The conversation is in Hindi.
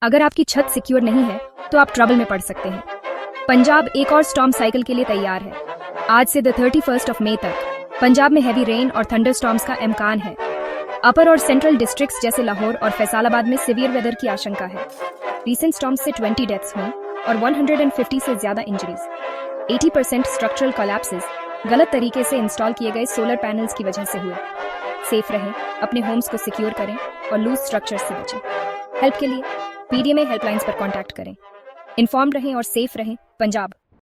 अगर आपकी छत सिक्योर नहीं है तो आप ट्रबल में पड़ सकते हैं। पंजाब एक और स्टॉर्म साइकिल के लिए तैयार है। आज से 31 मई तक पंजाब में हैवी रेन और थंडर स्टॉर्म्स का इम्कान है। अपर और सेंट्रल डिस्ट्रिक्ट्स जैसे लाहौर और फैसलाबाद में सिवियर वेदर की आशंका है। रीसेंट स्टॉर्म्स से 20 डेथ्स हुई और 150 से ज्यादा इंजरीज। 80% स्ट्रक्चरल कोलैप्सेस गलत तरीके से इंस्टॉल किए गए सोलर पैनल्स की वजह से हुए। सेफ रहें, अपने होम्स को सिक्योर करें और लूज स्ट्रक्चर्स से बचें। हेल्प के लिए पीडीएमए हेल्पलाइंस पर कॉन्टैक्ट करें। इन्फॉर्म्ड रहें और सेफ रहें। पंजाब।